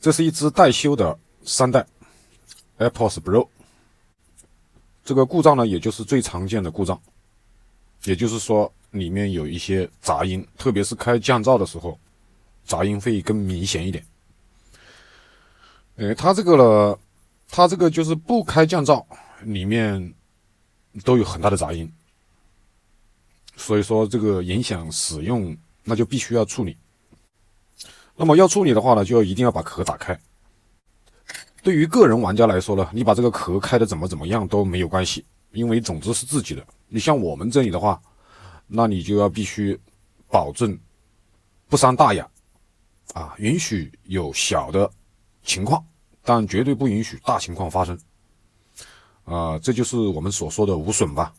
这是一只待修的3代 AirPods Pro， 这个故障呢，也就是最常见的故障，也就是说里面有一些杂音，特别是开降噪的时候，杂音会更明显一点。它这个就是不开降噪，里面都有很大的杂音，所以说这个影响使用，那就必须要处理。那么要处理的话呢，就一定要把壳打开。对于个人玩家来说呢，你把这个壳开的怎么样都没有关系，因为种子是自己的。你像我们这里的话，那你就要必须保证不伤大雅啊，允许有小的情况，但绝对不允许大情况发生这就是我们所说的无损吧。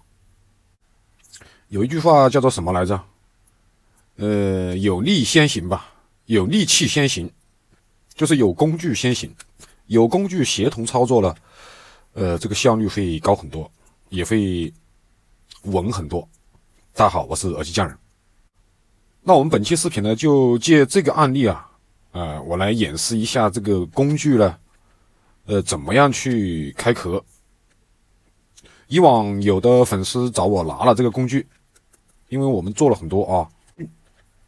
有一句话叫做什么来着？有利先行吧，有利器先行，就是有工具先行，有工具协同操作了，这个效率会高很多，也会稳很多。大家好，我是耳机匠人。那我们本期视频呢，就借这个案例我来演示一下这个工具呢，怎么样去开壳。以往有的粉丝找我拿了这个工具，因为我们做了很多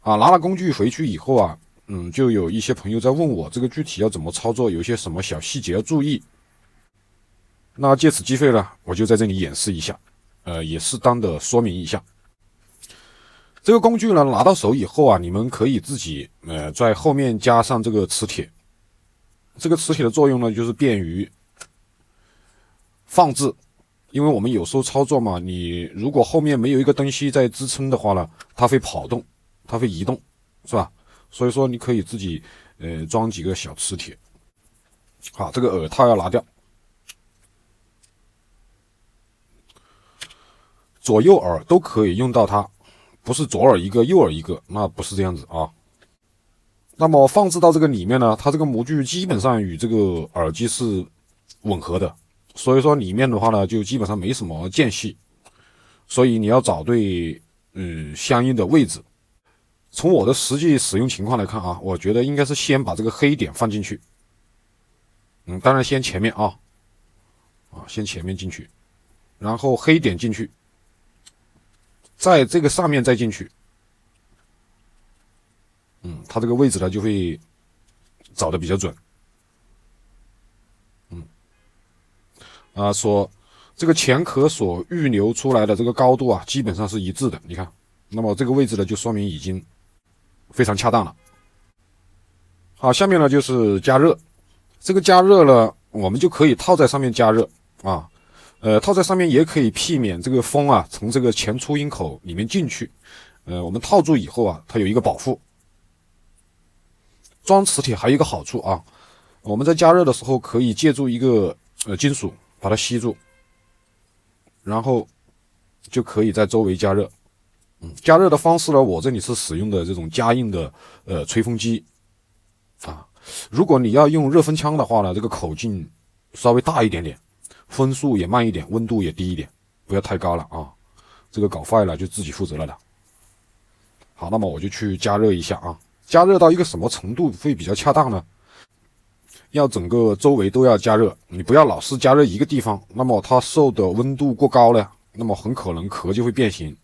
拿了工具回去以后就有一些朋友在问我这个具体要怎么操作，有一些什么小细节要注意。那借此机会呢，我就在这里演示一下，也适当的说明一下。这个工具呢，拿到手以后你们可以自己在后面加上这个磁铁。这个磁铁的作用呢，就是便于放置，因为我们有时候操作嘛，你如果后面没有一个东西在支撑的话呢，它会跑动，它会移动，是吧？所以说你可以自己装几个小磁铁。好，这个耳套要拿掉，左右耳都可以用到它，不是左耳一个右耳一个，那不是这样子啊。那么放置到这个里面呢，它这个模具基本上与这个耳机是吻合的，所以说里面的话呢，就基本上没什么间隙，所以你要找对相应的位置。从我的实际使用情况来看我觉得应该是先把这个黑点放进去，当然先前面先前面进去，然后黑点进去，在这个上面再进去，它这个位置呢就会找的比较准。这个前壳所预留出来的这个高度基本上是一致的，你看，那么这个位置呢就说明已经非常恰当了。好，下面呢就是加热。这个加热呢，我们就可以套在上面加热套在上面也可以避免这个风从这个前出音口里面进去。我们套住以后它有一个保护。装磁铁还有一个好处我们在加热的时候可以借助一个金属把它吸住，然后就可以在周围加热。加热的方式呢，我这里是使用的这种加硬的吹风机如果你要用热风枪的话呢，这个口径稍微大一点点，风速也慢一点，温度也低一点，不要太高了这个搞坏了就自己负责了的。好，那么我就去加热一下加热到一个什么程度会比较恰当呢？要整个周围都要加热，你不要老是加热一个地方，那么它受的温度过高了，那么很可能壳就会变形。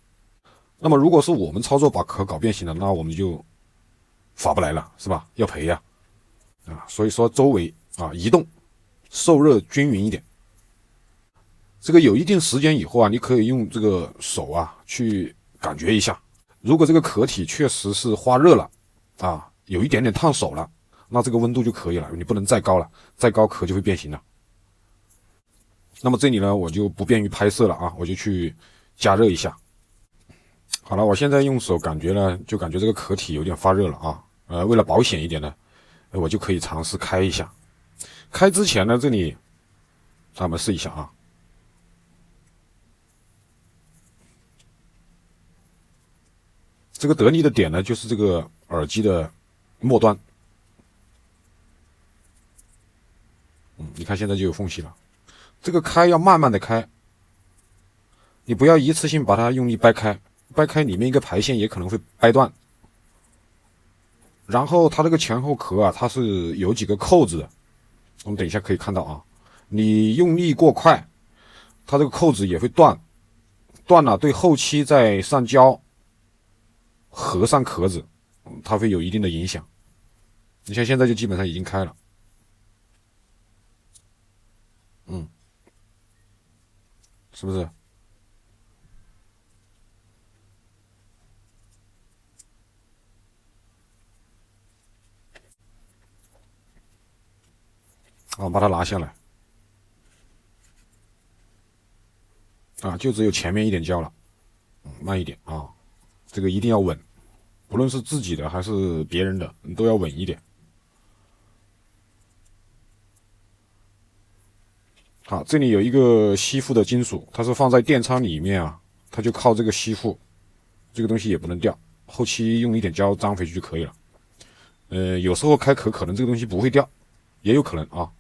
那么如果是我们操作把壳搞变形了，那我们就划不来了，是吧？要赔所以说周围移动，受热均匀一点。这个有一定时间以后你可以用这个手去感觉一下，如果这个壳体确实是发热了有一点点烫手了，那这个温度就可以了，你不能再高了，再高壳就会变形了。那么这里呢，我就不便于拍摄了我就去加热一下。好了，我现在用手感觉呢，就感觉这个壳体有点发热了为了保险一点呢，我就可以尝试开一下。开之前呢，这里我们试一下这个得力的点呢，就是这个耳机的末端。你看现在就有缝隙了。这个开要慢慢的开，你不要一次性把它用力掰开，掰开里面一个排线也可能会掰断。然后它这个前后壳啊，它是有几个扣子的，我们等一下可以看到啊，你用力过快，它这个扣子也会断，断了对后期再上胶合上壳子，它会有一定的影响。你像现在就基本上已经开了，是不是？啊，把它拿下来，啊，就只有前面一点胶了，慢一点啊，这个一定要稳，不论是自己的还是别人的，你都要稳一点。好，这里有一个吸附的金属，它是放在电仓里面啊，它就靠这个吸附，这个东西也不能掉，后期用一点胶粘回去就可以了。有时候开壳可能这个东西不会掉，也有可能啊。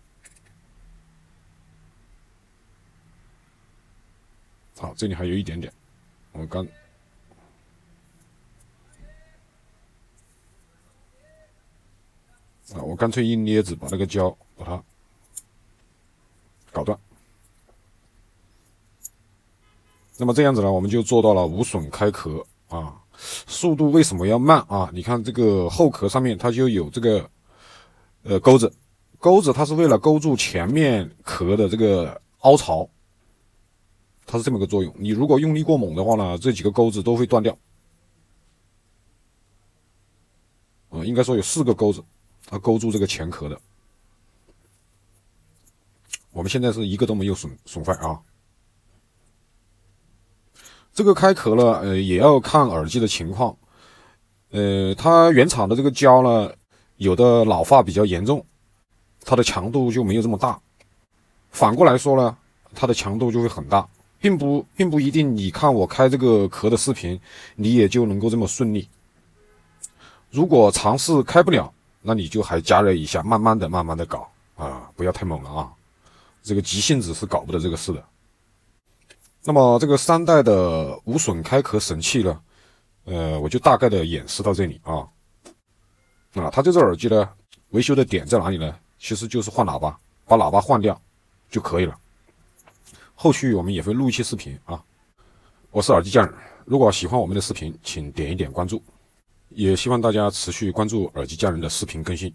好，这里还有一点点，我干脆用镊子把那个胶把它搞断。那么这样子呢，我们就做到了无损开壳啊。速度为什么要慢啊？你看这个后壳上面它就有这个钩子，钩子它是为了勾住前面壳的这个凹槽，它是这么个作用。你如果用力过猛的话呢，这几个钩子都会断掉。应该说有4个钩子，它勾住这个前壳的。我们现在是一个都没有损坏啊。这个开壳了，也要看耳机的情况。它原厂的这个胶呢，有的老化比较严重，它的强度就没有这么大。反过来说呢，它的强度就会很大，并不一定你看我开这个壳的视频，你也就能够这么顺利。如果尝试开不了，那你就还加热一下，慢慢的搞啊，不要太猛了啊，这个急性子是搞不得这个事的。那么这个3代的无损开壳神器呢，我就大概的演示到这里啊。它这只耳机呢，维修的点在哪里呢？其实就是换喇叭，把喇叭换掉就可以了。后续我们也会录一期视频啊。我是耳机匠人，如果喜欢我们的视频，请点一点关注，也希望大家持续关注耳机匠人的视频更新。